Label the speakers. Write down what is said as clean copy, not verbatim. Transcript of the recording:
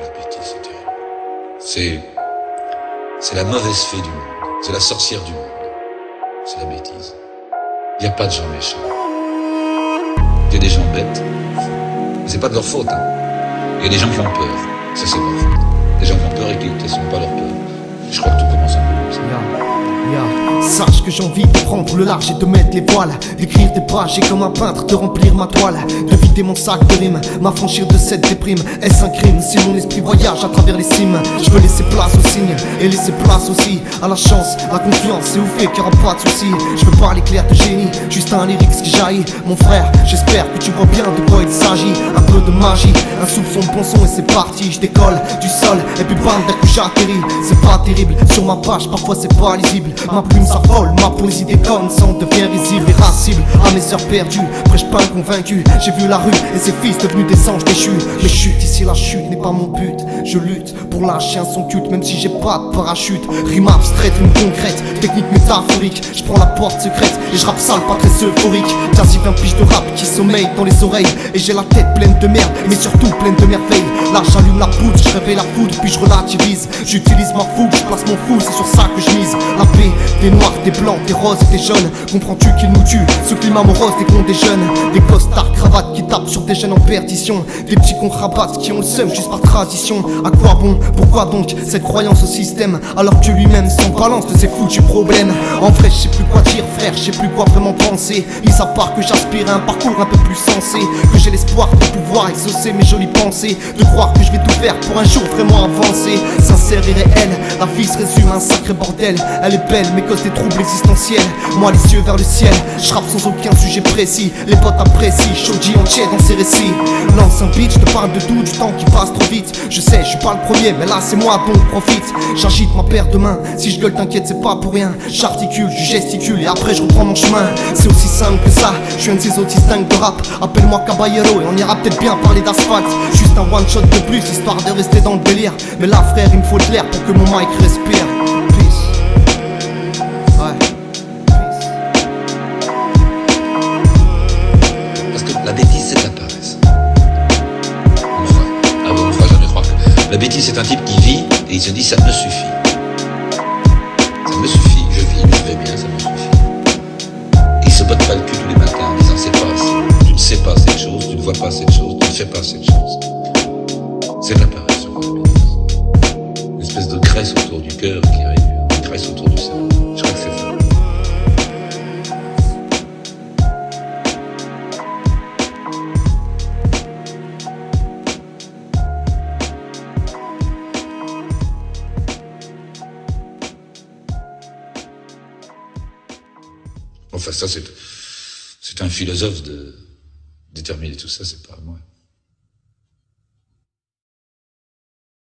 Speaker 1: La bêtise, c'est terrible. C'est la mauvaise fée du monde. C'est la sorcière du monde. C'est la bêtise. Il n'y a pas de gens méchants. Il y a des gens bêtes. C'est pas de leur faute. Il y a des gens qui ont peur. Ça, c'est leur faute. Des gens qui ont peur et qui ne sont pas leur peur. Je crois que tout commence un peu comme ça.
Speaker 2: Sache que j'ai envie de prendre le large et de mettre les voiles, d'écrire des pages et comme un peintre de remplir ma toile, de vider mon sac de rimes, m'affranchir de cette déprime. Est-ce un crime si mon esprit voyage à travers les cimes? Je veux laisser place aux signes et laisser place aussi à la chance, la confiance et au fait qu'il n'y aura pas de soucis. Je veux pas l'éclair de génie, juste un lyrics qui jaillit. Mon frère, j'espère que tu vois bien de quoi il s'agit. Un peu de magie, un soupçon de bon son et c'est parti. Je décolle du sol et puis bam, d'un coup j'atterris. C'est pas terrible, sur ma page parfois c'est pas lisible. Ma plume s'affole, ma poésie déconne, sans devient risible, irascible. À mes heures perdues, prêche pas convaincu. J'ai vu la rue et ses fils devenus des anges déchus. Mais chute, ici la chute n'est pas mon but. Je lutte pour lâcher un son culte, même si j'ai pas de parachute. Rime abstraite, rime concrète, technique métaphorique. Je prends la porte secrète et je rappe sale, pas très euphorique. Jazzy 20 piges de rap qui sommeille dans les oreilles. Et j'ai la tête pleine de merde, mais surtout pleine de merveilles. Là j'allume la poudre, je réveille la foudre, puis je relativise. J'utilise ma fougue, je place mon fou, c'est sur ça que je mise. La paix, des noirs, des blancs, des roses et des jaunes. Comprends-tu qu'ils nous tuent, ce climat morose des cons des jeunes. Des costards cravates qui tapent sur des jeunes en perdition. Des petits cons rabattent qui ont le seum juste par tradition. À quoi bon, pourquoi donc cette croyance au système, alors que lui-même s'en balance de ses foutus problèmes? En vrai je sais plus quoi dire frère, je sais plus quoi vraiment penser. Mis à part que j'aspire à un parcours un peu plus sensé, que j'ai l'espoir de pouvoir exaucer mes jolies pensées, de croire que je vais tout faire pour un jour vraiment avancer. Sincère et réel, la vie se résume à un sacré bordel. Elle est belle mais cause des troubles existentiels. Moi les yeux vers le ciel, je rappe sans aucun sujet précis. Les potes apprécient, Shoji entier dans ses récits. Lance un beat, je te parle de tout, du temps qui passe trop vite. Je sais, je suis pas le premier, mais là c'est moi donc profite. J'agite ma paire de mains, si je gueule t'inquiète c'est pas pour rien. J'articule, je gesticule et après je reprends mon chemin. C'est aussi simple que ça, je suis un de ces autistes dingues de rap. Appelle-moi Caballero et on ira peut-être bien parler d'asphalte. Juste un one shot de plus, histoire de rester dans le délire. Mais là frère, il me faut de l'air pour que mon mic respire.
Speaker 1: La bêtise, c'est de la paresse. On ne fera jamais croire que... La bêtise, c'est un type qui vit et il se dit ça me suffit. Ça me suffit, je vis, je vais bien, ça me suffit. Et il se botte pas le cul tous les matins en disant c'est pas assez. Tu ne sais pas cette chose, tu ne vois pas cette chose, tu ne fais pas cette chose. C'est de la paresse, la bêtise. Une espèce de graisse autour du cœur qui arrive, une graisse autour du cerveau. Je crois que c'est ça. Enfin, ça, c'est un philosophe de déterminer tout ça, c'est pas moi.